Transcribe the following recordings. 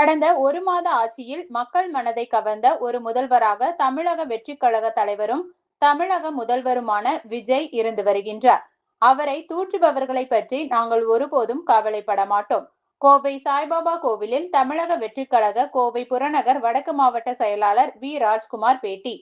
கடந்த ஒரு மாத ஆட்சியில் மக்கள் மனதை கவர்ந்த ஒரு முதல்வராக தமிழக வெற்றிக் கழக தலைவரும் தமிழக முதல்வருமான விஜய் இருந்து வருகின்றார். அவரை தூற்றுபவர்களை பற்றி நாங்கள் ஒருபோதும் கவலைப்பட மாட்டோம். கோவை சாய்பாபா கோவிலில் தமிழக வெற்றிக் கழக கோவை புறநகர் வடக்கு மாவட்ட செயலாளர் வி. ராஜ்குமார் பேட்டி.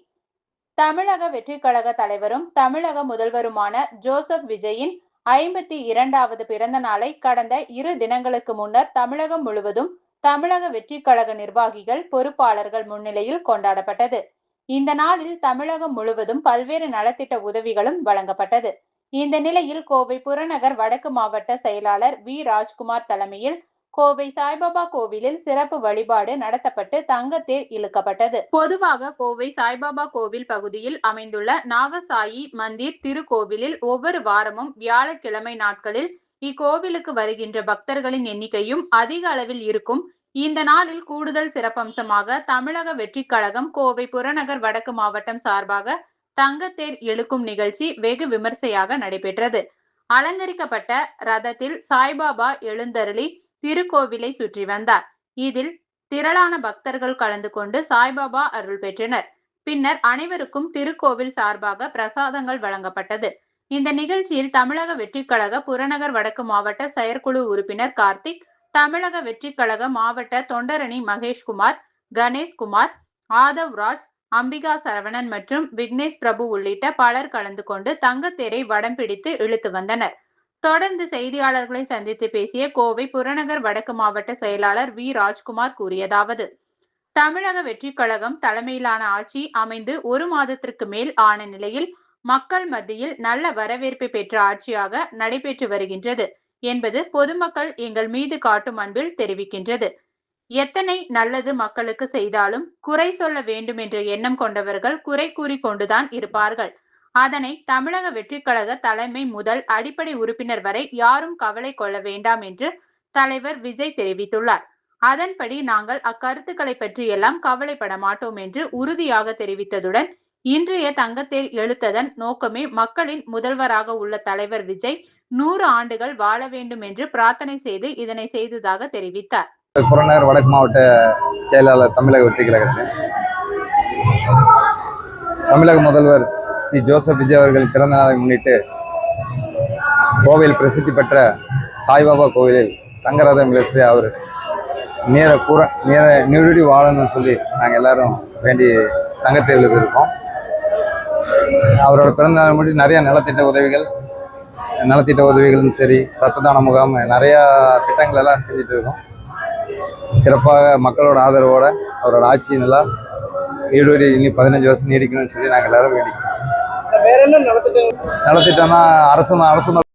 தமிழக வெற்றிக் கழக தலைவரும் தமிழக முதல்வருமான ஜோசப் விஜயின் 52வது பிறந்த நாளை கடந்த 2 தினங்களுக்கு முன்னர் தமிழகம் முழுவதும் தமிழக வெற்றிக் கழக நிர்வாகிகள், பொறுப்பாளர்கள் முன்னிலையில் கொண்டாடப்பட்டது. இந்த நாளில் தமிழகம் முழுவதும் பல்வேறு நலத்திட்ட உதவிகளும் வழங்கப்பட்டது. இந்த நிலையில் கோவை புறநகர் வடக்கு மாவட்ட செயலாளர் வி. ராஜ்குமார் தலைமையில் கோவை சாய்பாபா கோவிலில் சிறப்பு வழிபாடு நடத்தப்பட்டு தங்கத்தேர் இழுக்கப்பட்டது. பொதுவாக கோவை சாய்பாபா கோவில் பகுதியில் அமைந்துள்ள நாகசாயி மந்திர் திருக்கோவிலில் ஒவ்வொரு வாரமும் வியாழக்கிழமை நாட்களில் இக்கோவிலுக்கு வருகின்ற பக்தர்களின் எண்ணிக்கையும் அதிக அளவில் இருக்கும். இந்த நாளில் கூடுதல் சிறப்பம்சமாக தமிழக வெற்றிக் கழகம் கோவை புறநகர் வடக்கு மாவட்டம் சார்பாக தங்கத்தேர் இழுக்கும் நிகழ்ச்சி வெகு விமர்சையாக நடைபெற்றது. அலங்கரிக்கப்பட்ட ரதத்தில் சாய்பாபா எழுந்தருளி திருக்கோவிலை சுற்றி வந்தார். இதில் திரளான பக்தர்கள் கலந்து கொண்டு சாய்பாபா அருள் பெற்றனர். பின்னர் அனைவருக்கும் திருக்கோவில் சார்பாக பிரசாதங்கள் வழங்கப்பட்டது. இந்த நிகழ்ச்சியில் தமிழக வெற்றிக் கழக புறநகர் வடக்கு மாவட்ட செயற்குழு உறுப்பினர் கார்த்திக், தமிழக வெற்றிக் கழக மாவட்ட தொண்டரணி மகேஷ்குமார், கணேஷ்குமார், ஆதவ் ராஜ், அம்பிகா சரவணன் மற்றும் விக்னேஷ் பிரபு உள்ளிட்ட பலர் கலந்து கொண்டு தங்கத்தேரை வடம் பிடித்து இழுத்து வந்தனர். தொடர்ந்து செய்தியாளர்களை சந்தித்து பேசிய கோவை புறநகர் வடக்கு மாவட்ட செயலாளர் வி. ராஜ்குமார் கூறியதாவது: தமிழக வெற்றிக் கழகம் தலைமையிலான ஆட்சி அமைந்து 1 மாதத்திற்கு மேல் ஆன நிலையில் மக்கள் மத்தியில் நல்ல வரவேற்பை பெற்ற ஆட்சியாக நடைபெற்று வருகின்றது என்பது பொதுமக்கள் எங்கள் மீது காட்டும் அன்பில் தெரிவிக்கின்றது. எத்தனை நல்லது மக்களுக்கு செய்தாலும் குறை சொல்ல வேண்டும் என்ற எண்ணம் கொண்டவர்கள் குறை கூறி கொண்டுதான் இருப்பார்கள். அதனை தமிழக வெற்றிக் கழக தலைமை முதல் அடிப்படை உறுப்பினர் வரை யாரும் கவலை கொள்ள வேண்டாம் என்று தலைவர் விஜய் தெரிவித்துள்ளார். அதன்படி நாங்கள் அக்கருத்துக்களை பற்றி எல்லாம் கவலைப்பட மாட்டோம் என்று உறுதியாக தெரிவித்ததுடன், இன்றைய தங்கத்தேர் இழுத்ததன் நோக்கமே மக்களின் முதல்வராக உள்ள தலைவர் விஜய் 100 ஆண்டுகள் வாழ வேண்டும் என்று பிரார்த்தனை செய்து இதனை செய்ததாக தெரிவித்தார். புறநகர் வடக்கு மாவட்ட செயலாளர் தமிழக வெற்றிக் கழகத்தின் தமிழக முதல்வர் ஸ்ரீ ஜோசப் விஜய் அவர்கள் பிறந்த நாளை முன்னிட்டு கோவில் பிரசித்தி பெற்ற சாய்பாபா கோவிலில் தங்கரதம் இழுத்து அவர் நீரடி வாழணும்னு சொல்லி நாங்கள் எல்லாரும் வேண்டி தங்கத்தை எழுதியிருக்கோம். அவரோட பிறந்த நாளை முன்னிட்டு நிறைய நலத்திட்ட உதவிகளும் சரி, ரத்த தான முகாம், நிறையா திட்டங்கள் எல்லாம் செஞ்சுட்டு இருக்கோம். சிறப்பாக மக்களோட ஆதரவோடு அவரோட ஆட்சி நல்லா நீடோடி இன்னி 15 வருஷம் நீடிக்கணும்னு சொல்லி நாங்கள் எல்லாரும் வேண்டிக்கிறோம். நலத்திட்டம்னா அரசு